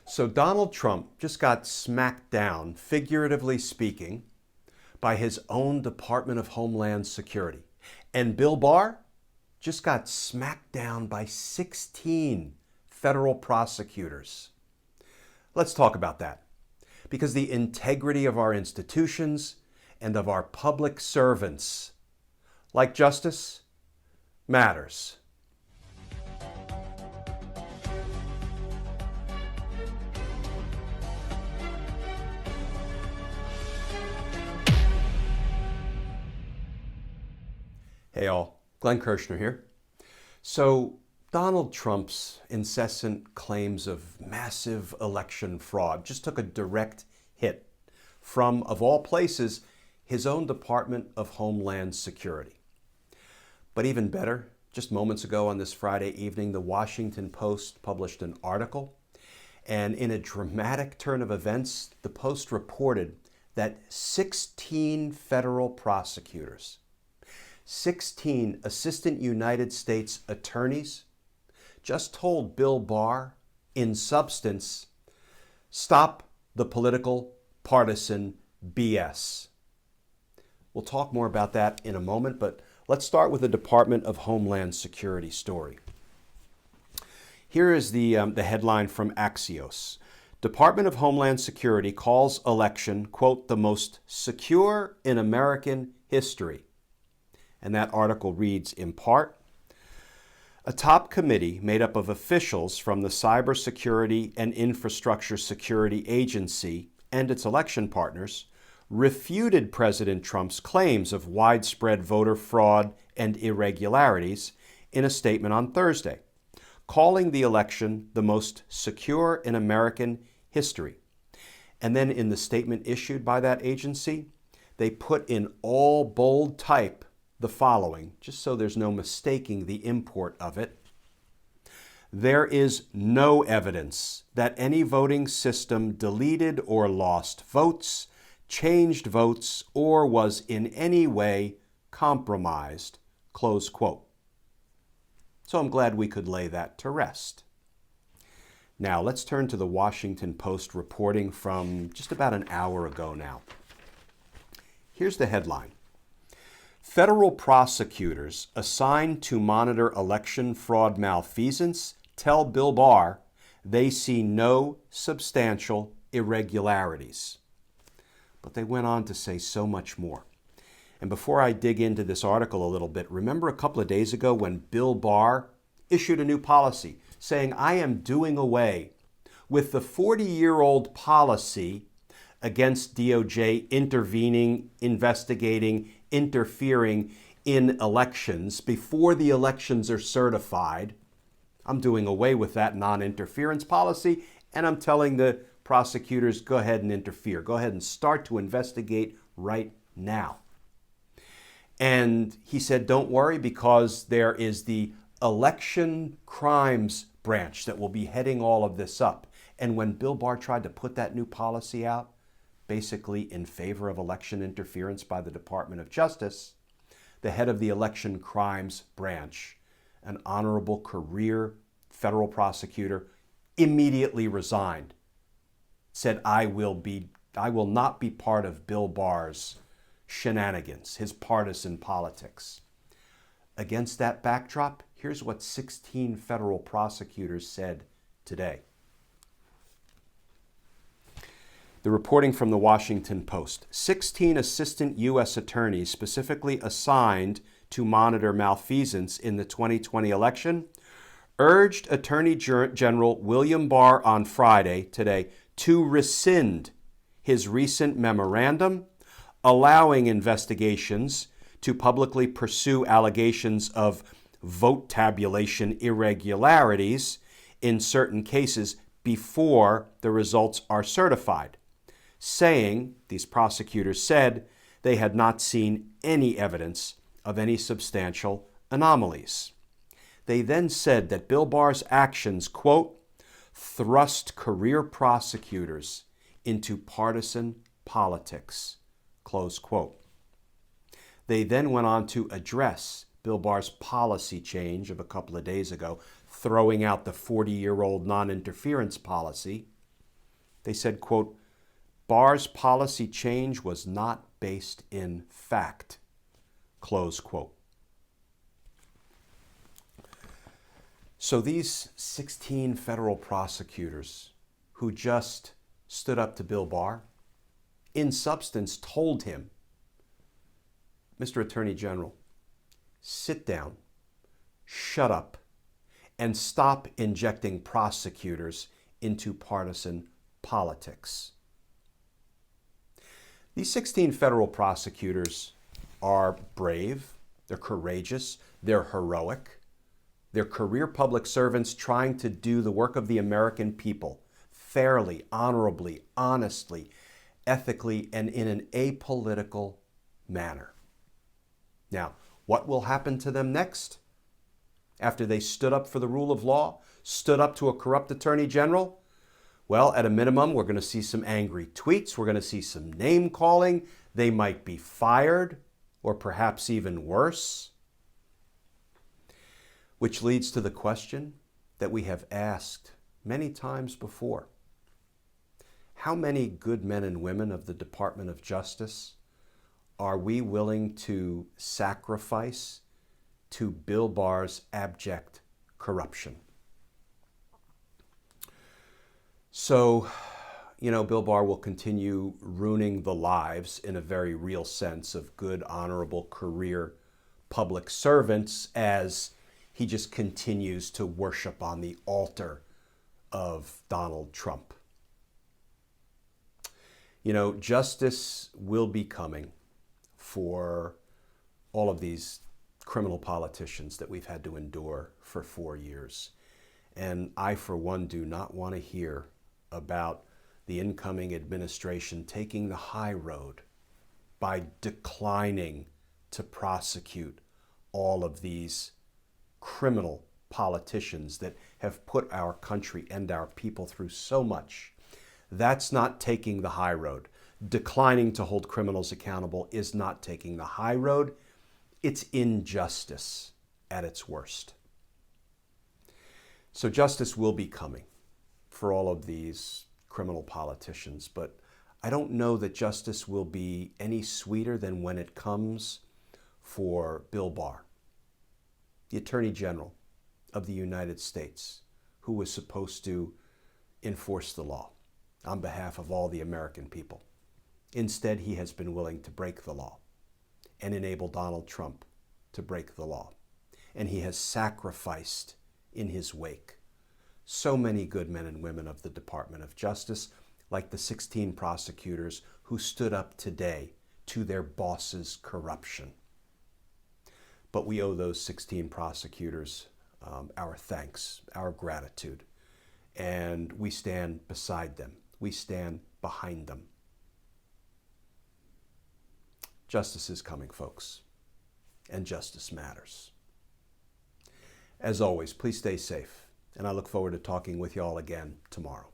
So Donald Trump just got smacked down, figuratively speaking, by his own Department of Homeland Security. And Bill Barr just got smacked down by 16 federal prosecutors. Let's talk about that, because the integrity of our institutions and of our public servants, like justice, matters. Hey all, Glenn Kirshner here. So Donald Trump's incessant claims of massive election fraud just took a direct hit from, of all places, his own Department of Homeland Security. But even better, just moments ago on this Friday evening, the Washington Post published an article, and in a dramatic turn of events, the Post reported that 16 federal prosecutors, 16 assistant United States attorneys just told Bill Barr, in substance, stop the political partisan BS. We'll talk more about that in a moment, but let's start with the Department of Homeland Security story. Here is the headline from Axios. Department of Homeland Security calls election, quote, the most secure in American history. And that article reads, in part, a top committee made up of officials from the Cybersecurity and Infrastructure Security Agency and its election partners refuted President Trump's claims of widespread voter fraud and irregularities in a statement on Thursday, calling the election the most secure in American history. And then in the statement issued by that agency, they put in all bold type the following, just so there's no mistaking the import of it. There is no evidence that any voting system deleted or lost votes, changed votes, or was in any way compromised, close quote. So I'm glad we could lay that to rest. Now let's turn to the Washington Post reporting from just about an hour ago now. Here's the headline. Federal prosecutors assigned to monitor election fraud malfeasance tell Bill Barr they see no substantial irregularities. But they went on to say so much more. And before I dig into this article a little bit, remember a couple of days ago when Bill Barr issued a new policy saying, I am doing away with the 40-year-old policy against DOJ intervening, investigating, interfering in elections before the elections are certified. I'm doing away with that non-interference policy, and I'm telling the prosecutors, go ahead and interfere. Go ahead and start to investigate right now. And he said, don't worry, because there is the election crimes branch that will be heading all of this up. And when Bill Barr tried to put that new policy out, basically in favor of election interference by the Department of Justice, the head of the election crimes branch, an honorable career federal prosecutor, immediately resigned, said, I will not be part of Bill Barr's shenanigans, his partisan politics. Against that backdrop, here's what 16 federal prosecutors said today. The reporting from the Washington Post. 16 assistant U.S. attorneys specifically assigned to monitor malfeasance in the 2020 election urged Attorney General William Barr on Friday, today, to rescind his recent memorandum allowing investigations to publicly pursue allegations of vote tabulation irregularities in certain cases before the results are certified, saying, these prosecutors said, they had not seen any evidence of any substantial anomalies. They then said that Bill Barr's actions, quote, thrust career prosecutors into partisan politics, close quote. They then went on to address Bill Barr's policy change of a couple of days ago, throwing out the 40-year-old non-interference policy, They said, quote, Barr's policy change was not based in fact, close quote. So these 16 federal prosecutors who just stood up to Bill Barr, in substance told him, Mr. Attorney General, sit down, shut up, and stop injecting prosecutors into partisan politics. These 16 federal prosecutors are brave, they're courageous, they're heroic. They're career public servants trying to do the work of the American people fairly, honorably, honestly, ethically, and in an apolitical manner. Now, what will happen to them next? After they stood up for the rule of law, stood up to a corrupt attorney general? Well, at a minimum, we're going to see some angry tweets. We're going to see some name calling. They might be fired, or perhaps even worse. Which leads to the question that we have asked many times before. How many good men and women of the Department of Justice are we willing to sacrifice to Bill Barr's abject corruption? So, Bill Barr will continue ruining the lives in a very real sense of good, honorable career public servants as he just continues to worship on the altar of Donald Trump. Justice will be coming for all of these criminal politicians that we've had to endure for 4 years. And I, for one, do not want to hear about the incoming administration taking the high road by declining to prosecute all of these criminal politicians that have put our country and our people through so much. That's not taking the high road. Declining to hold criminals accountable is not taking the high road. It's injustice at its worst. So justice will be coming for all of these criminal politicians, but I don't know that justice will be any sweeter than when it comes for Bill Barr, the Attorney General of the United States, who was supposed to enforce the law on behalf of all the American people. Instead, he has been willing to break the law and enable Donald Trump to break the law. And he has sacrificed in his wake so many good men and women of the Department of Justice, like the 16 prosecutors who stood up today to their boss's corruption. But we owe those 16 prosecutors our thanks, our gratitude, and we stand beside them. We stand behind them. Justice is coming, folks, and justice matters. As always, please stay safe, and I look forward to talking with you all again tomorrow.